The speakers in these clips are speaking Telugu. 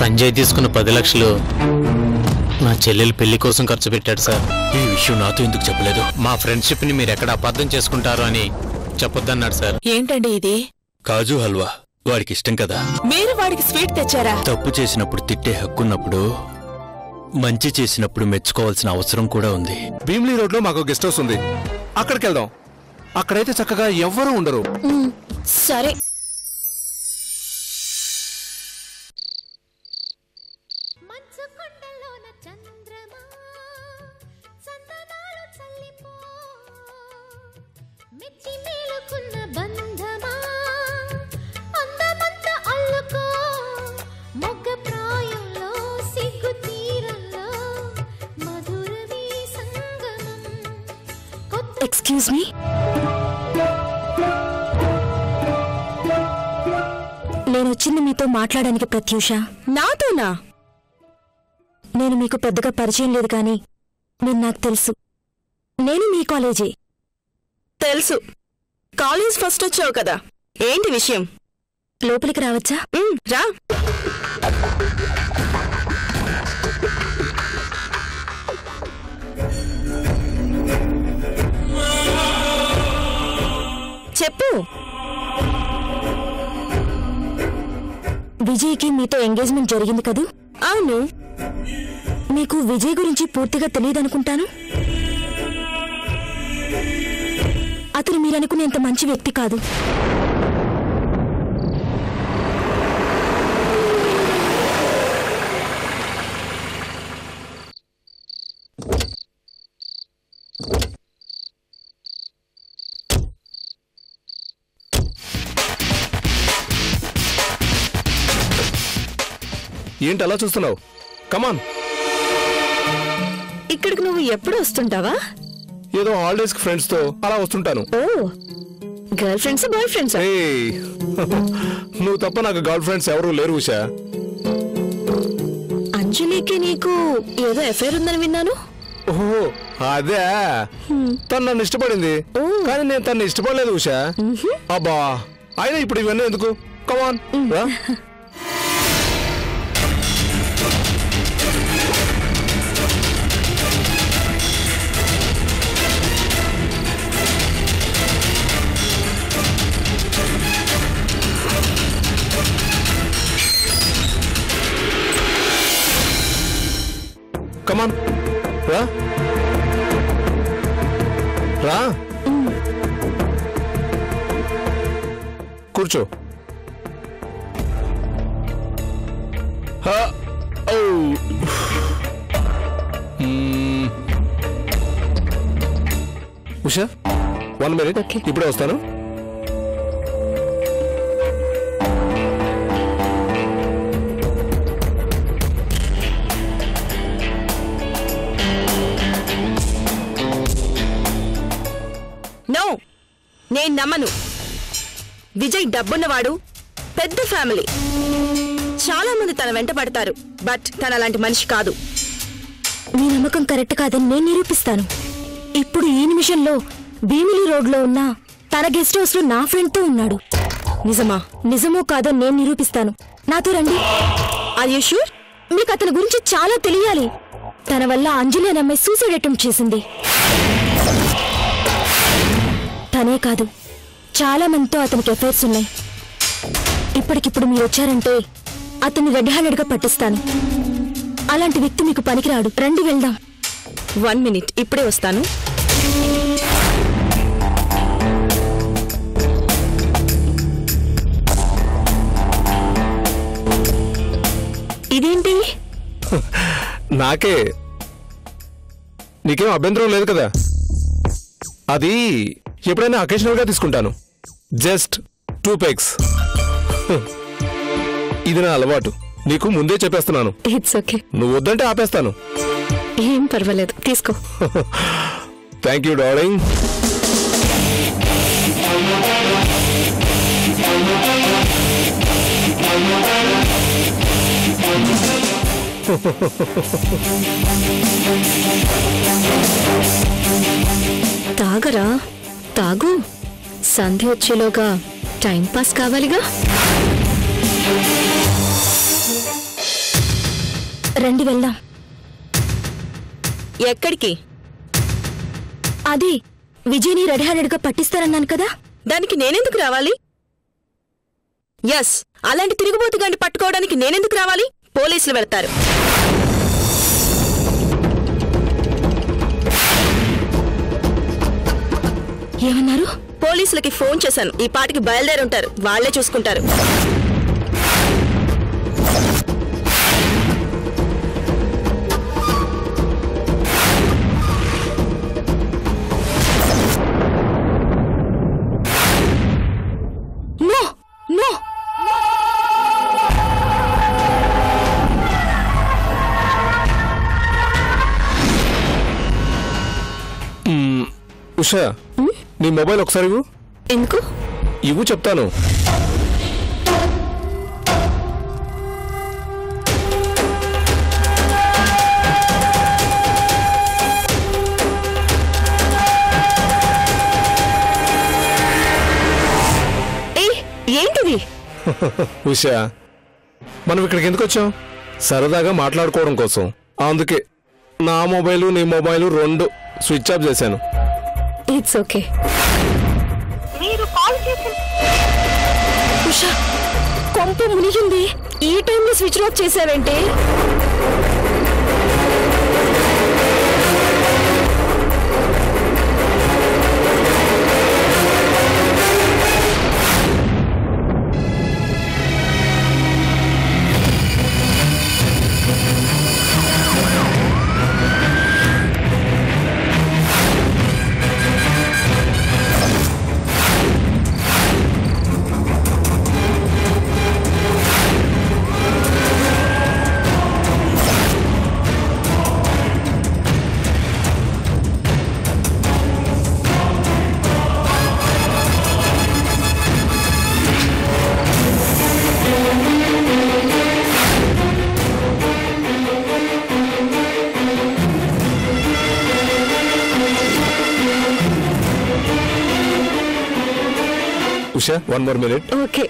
సంజయ్ తీసుకున్న 10 లక్షలు నా చెల్లెలు పెళ్లి కోసం ఖర్చు పెట్టాడు సార్. ఈ విషయం నాతో ఎందుకు చెప్పలేదు? మా ఫ్రెండ్షిప్ ని మీరు ఎక్కడ అపార్థం చేసుకుంటారో అని చెప్పొద్దన్నాడు సార్. ఏంటండి ఇది? కాజు హల్వా వాడికి ఇష్టం కదా. మీరు వాడికి స్వీట్ తెచ్చారా? తప్పు చేసినప్పుడు తిట్టే హక్కున్నప్పుడు మంచి చేసినప్పుడు మెచ్చుకోవాల్సిన అవసరం కూడా ఉంది. భీమ్లీ రోడ్ లో మాకు గెస్ట్ హౌస్ ఉంది, అక్కడికి వెళ్దాం. అక్కడైతే చక్కగా ఎవ్వరూ ఉండరు. సరే. ఎక్స్క్యూజ్ మీ, నేను వచ్చింది మీతో మాట్లాడడానికి ప్రత్యూష. నాతోనా? నేను మీకు పెద్దగా పరిచయం లేదు కానీ మీరు నాకు తెలుసు. నేను మీ కాలేజీ. తెలుసు, కాలేజ్ ఫస్ట్ వచ్చావు కదా. ఏంటి విషయం? లోపలికి రావచ్చా? రా. చెప్పు. విజయ్కి మీతో ఎంగేజ్మెంట్ జరిగింది కదూ? అవును. మీకు విజయ్ గురించి పూర్తిగా తెలియదనుకుంటాను. అతను మీరనుకునేంత మంచి వ్యక్తి కాదు. ఏంటి అలా చూస్తున్నావు? కమాన్. ఇక్కడికి నువ్వు ఎప్పుడు వస్తుంటావా? ఏదో హాలిడేస్ కి ఫ్రెండ్స్ తో అలా వస్తుంటాను. ఓ, గర్ల్ ఫ్రెండ్స్ బాయ్ ఫ్రెండ్స్? నువ్వు తప్ప నాకు గర్ల్ ఫ్రెండ్స్ ఎవరు లేరు ఉషా. అంజలికి నీకు ఏదో ఎఫైర్ ఉందని విన్నాను. ఓహో అదే, తను నన్ను ఇష్టపడింది కానీ నేను తను ఇష్టపడలేదు ఉషా. అబ్బా, అయినా ఇప్పుడు ఇవన్నీ ఎందుకు? కమాన్ రా. కమాన్ రా రా, కూర్చో. ఉషా 1 మినిట్, ఇప్పుడే వస్తాను. నో, నేను నమ్మను. విజయ్ డబ్బున్నవాడు, పెద్ద ఫ్యామిలీ, చాలా మంది తన వెంట పడతారు. బట్ తన అలాంటి మనిషి కాదు. మీ నమ్మకం కరెక్ట్ కాదని నేను నిరూపిస్తాను. ఇప్పుడు ఈ నిమిషంలో భీమిలి రోడ్లో ఉన్న తన గెస్ట్ హౌస్ లో నా ఫ్రెండ్ తో ఉన్నాడు. నిజమా? నిజమో కాదో నేను నిరూపిస్తాను. నాతో రండి. Are you sure? మీకు అతని గురించి చాలా తెలియాలి. తన వల్ల అంజలి అనే అమ్మాయి సూసైడ్ అటెంప్ట్ చేసింది. తనే కాదు, చాలా మందితో అతనికి ఎఫైర్స్ ఉన్నాయి. ఇప్పటికిప్పుడు మీరు వచ్చారంటే అతన్ని రెడ్ హ్యాండెడ్ గా పట్టిస్తాను. అలాంటి వ్యక్తి మీకు పనికిరాడు. రండి వెళ్దాం. 1 మినిట్, ఇప్పుడే వస్తాను. ఇదేంటి? నాకే, నీకేం అభ్యంతరం లేదు కదా? అది ఎప్పుడైనా అకేషనల్ గా తీసుకుంటాను. Just 2 pegs. ఇది నా అలవాటు. నీకు ముందే చెప్పేస్తున్నాను. It's okay. నువ్వు వద్దంటే ఆపేస్తాను. ఏం పర్వాలేదు, తీసుకో. Thank you darling. తాగరా, తాగు. సంధ్య వచ్చేలోగా టైం పాస్ కావాలిగా. రండి వెళ్దాం. ఎక్కడికి? అదే విజయ్ని రెడ్ హ్యాండెడ్గా పట్టిస్తారన్నాను కదా. దానికి నేనెందుకు రావాలి? ఎస్, అలాంటి తిరుగుబోతుగాన్ని పట్టుకోవడానికి నేనెందుకు రావాలి? పోలీసులు వెళ్తారు. ఏమన్నారు? పోలీసులకి ఫోన్ చేశాను. ఈ పాటికి బయలుదేరుంటారు. వాళ్లే చూసుకుంటారు. నో నో, ఉషా, నీ మొబైల్ ఒకసారి ఇవ్వు. ఎందుకు? ఇవ్వు చెప్తాను. ఏంటిది? ఉషా, మనం ఇక్కడికి ఎందుకు వచ్చాం? సరదాగా మాట్లాడుకోవడం కోసం. అందుకే నా మొబైలు నీ మొబైలు 2 స్విచ్ ఆఫ్ చేశాను. It's okay. ఉషా, కొంప మునిగింది. ఈ టైంలో స్విచ్ ఆఫ్ చేశావేంటి? Usha, 1 more minute. ఓకే.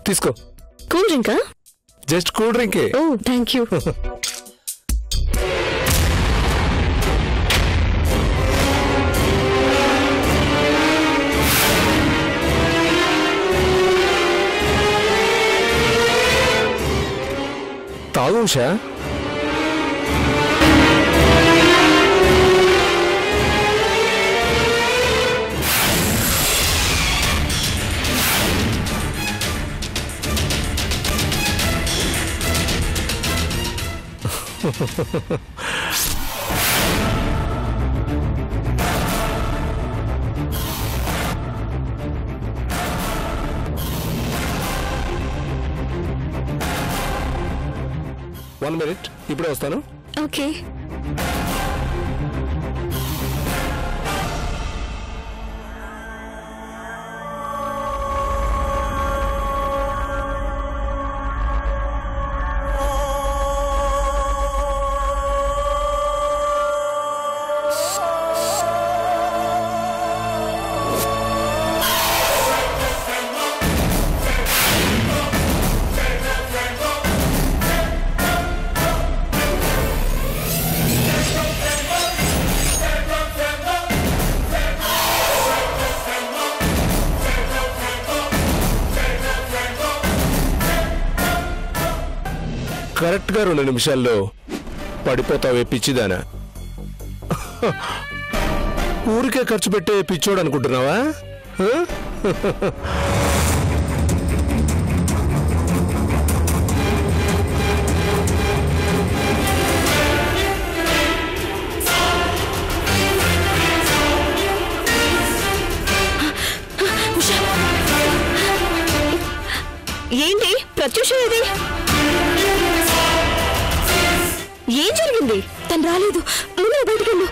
తీసుకో. కూల్ డ్రింకా? జస్ట్ కూల్ డ్రింకే. ఓ, థ్యాంక్ యూ. తాగు ఉషా. వన్ మినిట్, ఇప్పుడే వస్తాను. ఓకే. కరెక్ట్గా 2 నిమిషాల్లో పడిపోతావే పిచ్చిదానా. ఊరికే ఖర్చు పెట్టే పిచ్చోడు అనుకుంటున్నావా? ఏంటి ప్రత్యూష? ఇది ఏం జరిగింది? తను రాలేదు. ముందు బయటికెళ్ళు.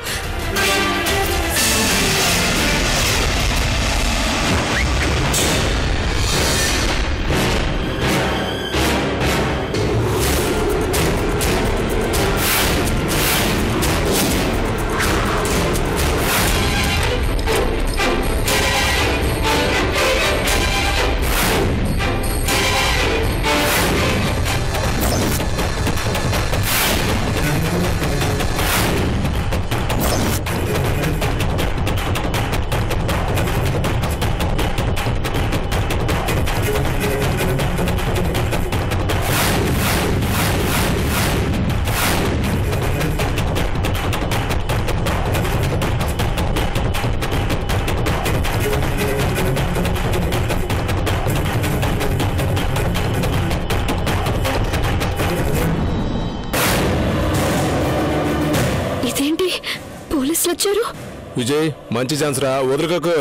ఇదేంటి పోలీసులు వచ్చారు? విజయ్ మంచి ఛాన్స్ రా, వదులుకోకు.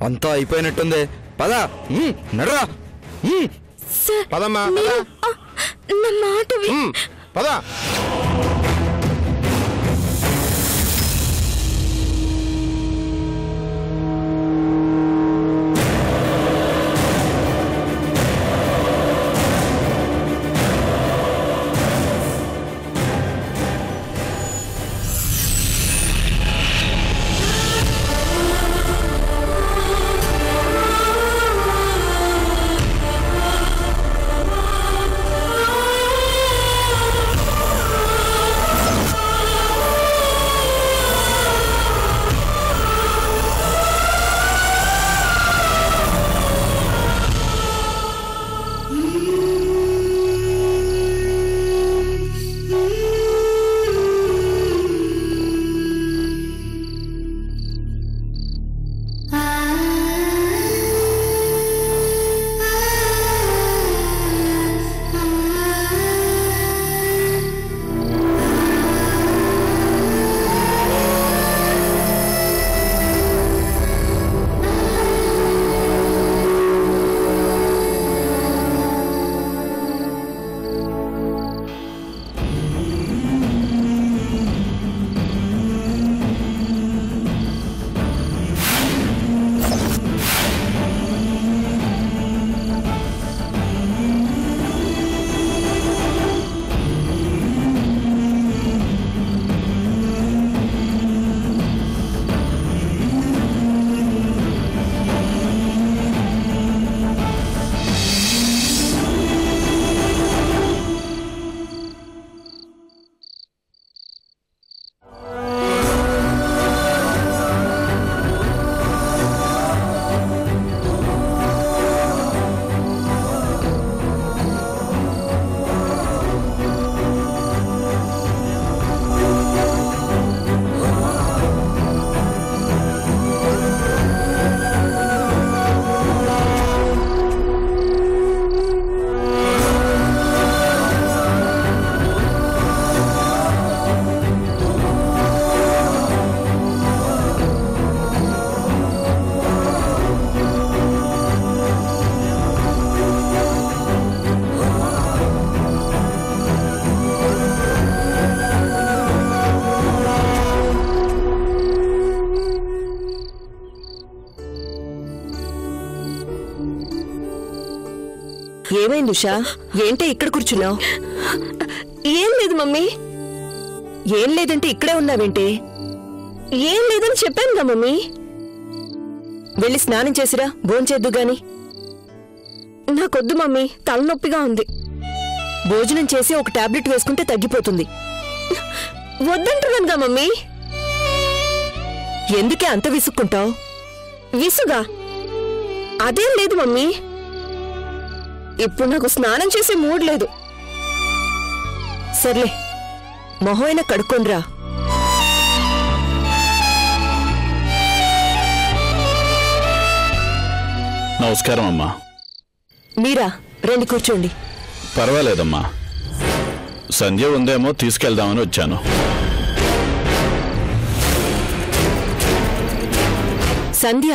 అంతా అయిపోయినట్టుంది. పదా నడరా. పదమ్మా నా మాట పదా. ఏమైంది ఉషా? ఏంటే ఇక్కడ కూర్చున్నావు? ఏం లేదు మమ్మీ. ఏం లేదంటే ఇక్కడే ఉన్నావేంటి? ఏం లేదని చెప్పానుగా మమ్మీ. వెళ్ళి స్నానం చేసిరా, భోంచేద్దు గాని. నాకొద్దు మమ్మీ, తలనొప్పిగా ఉంది. భోజనం చేసి ఒక టాబ్లెట్ వేసుకుంటే తగ్గిపోతుంది. వద్దంటున్నానుగా మమ్మీ. ఎందుకే అంత విసుక్కుంటావు? విసుగా? అదేం లేదు మమ్మీ. ఇప్పుడు నాకు స్నానం చేసే మూడ్ లేదు. సర్లే, మొహం అయినా కడుక్కొనిరా. నమస్కారం అమ్మా. మీరా రండి, కూర్చోండి. పర్వాలేదమ్మా, సంధ్య ఉందేమో తీసుకెళ్దామని వచ్చాను. సంధ్య?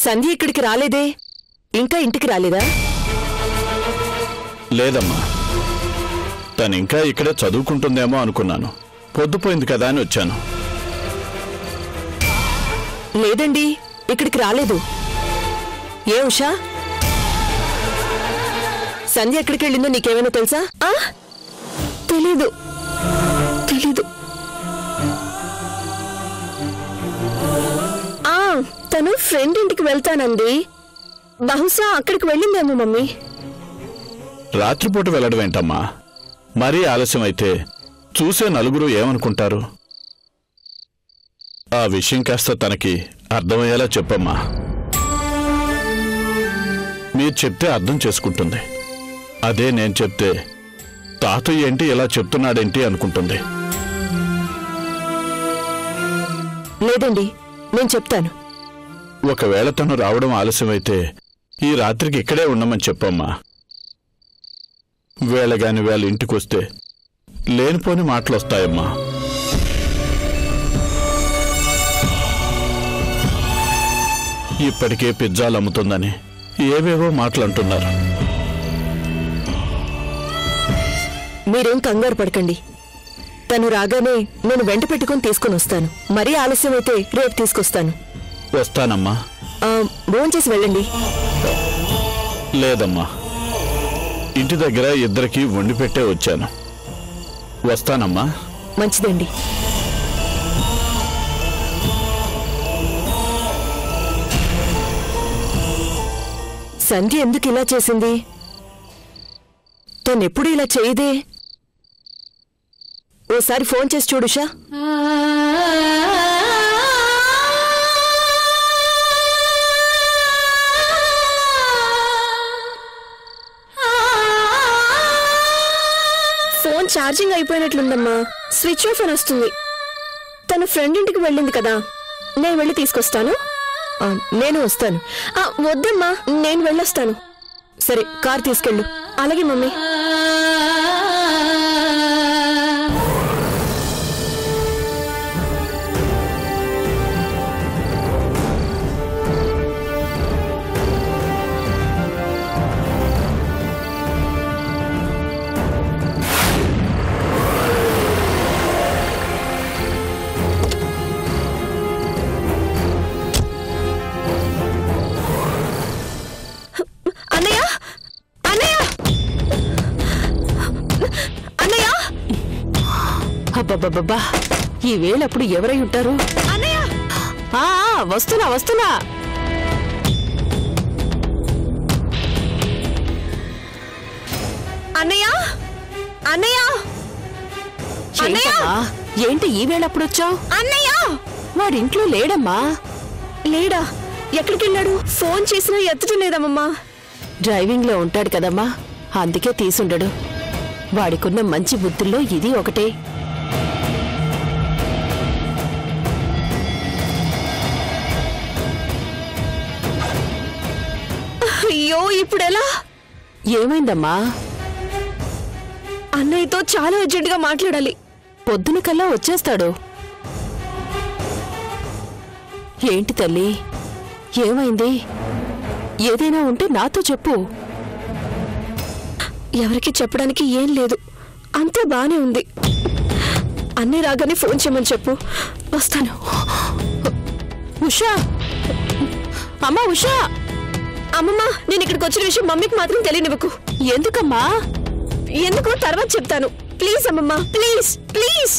సంధ్య ఇక్కడికి రాలేదే? ఇంకా ఇంటికి రాలేదా? లేదమ్మా, తను ఇంకా ఇక్కడే చదువుకుంటుందేమో అనుకున్నాను. పొద్దుపోయింది కదా అని వచ్చాను. లేదండి, ఇక్కడికి రాలేదు. ఏ ఉషా, సంధ్య ఎక్కడికి వెళ్ళిందో నీకేమైనా తెలుసా? తెలీదు. తను ఫ్రెండ్ ఇంటికి వెళ్తానంది. బహుశా అక్కడికి వెళ్ళిందేమో మమ్మీ. రాత్రిపూట వెళ్ళడం ఏంటమ్మా? మరీ ఆలస్యం అయితే చూసే నలుగురు ఏమనుకుంటారు? ఆ విషయం కాస్త తనకి అర్థమయ్యేలా చెప్పమ్మా. మీరు చెప్తే అర్థం చేసుకుంటుంది. అదే నేను చెప్తే తాతయ్య ఏంటి ఇలా చెప్తున్నాడేంటి అనుకుంటుంది. లేదండి, నేను చెప్తాను. ఒకవేళ తను రావడం ఆలస్యమైతే ఈ రాత్రికి ఇక్కడే ఉండమని చెప్పమ్మా. వేళగాని వేళ ఇంటికొస్తే లేనిపోని మాటలొస్తాయమ్మా. ఇప్పటికే పిజ్జాలు అమ్ముతుందని ఏవేవో మాటలంటున్నారు. మీరేం కంగారు పడకండి. తను రాగానే నేను వెంట పెట్టుకుని తీసుకుని వస్తాను. మరీ ఆలస్యమైతే రేపు తీసుకొస్తాను. వస్తానమ్మా. భోంచేసి వెళ్ళండి. లేదమ్మా, ఇంటి దగ్గర ఇద్దరికి వండి పెట్టే వచ్చాను. వస్తానమ్మా. మంచిదండి. సంధ్య ఎందుకు ఇలా చేసింది? తనెప్పుడు ఇలా చేయదే. ఓసారి ఫోన్ చేసి చూడుషా. ఫోన్ ఛార్జింగ్ అయిపోయినట్లుందమ్మా. స్విచ్ ఆఫ్ అని వస్తుంది. తన ఫ్రెండ్ ఇంటికి వెళ్ళింది కదా, నేను వెళ్ళి తీసుకొస్తాను. నేను వస్తాను. వద్దమ్మా, నేను వెళ్ళొస్తాను. సరే, కార్ తీసుకెళ్ళు. అలాగే మమ్మీ. అబ్బబ్బబ్బా, ఈ వేళప్పుడు ఎవరై ఉంటారు? వస్తున్నా వస్తున్నా. అన్నయ్య, అన్నయ్య, అన్నయ్య, ఏంటి ఈ వేళప్పుడొచ్చావు? అన్నయ్య వాడింట్లో లేడమ్మా. లేడా? ఎక్కడికి వెళ్ళాడు? ఫోన్ చేసినా ఎత్తడం లేదమ్మా. డ్రైవింగ్ లో ఉంటాడు కదమ్మా, అందుకే తీసుండడు. వాడికున్న మంచి బుద్ధుల్లో ఇది ఒకటే. అయ్యో, ఇప్పుడెలా? ఏమైందమ్మా? అన్నయ్యతో చాలా అర్జెంటుగా మాట్లాడాలి. పొద్దున కల్లా వచ్చేస్తాడు. ఏంటి తల్లి, ఏమైంది? ఏదైనా ఉంటే నాతో చెప్పు. ఎవరికి చెప్పడానికి ఏం లేదు, అంతా బానే ఉంది. అన్నయ్య రాగానే ఫోన్ చేయమని చెప్పు. వస్తాను. ఉషా, అమ్మా ఉషా. అమ్మమ్మ నేను ఇక్కడికి వచ్చిన విషయం మమ్మీకి మాత్రం తెలియనివ్వకు. ఎందుకమ్మా? ఎందుకో తర్వాత చెప్తాను. ప్లీజ్ అమ్మమ్మ, ప్లీజ్ ప్లీజ్.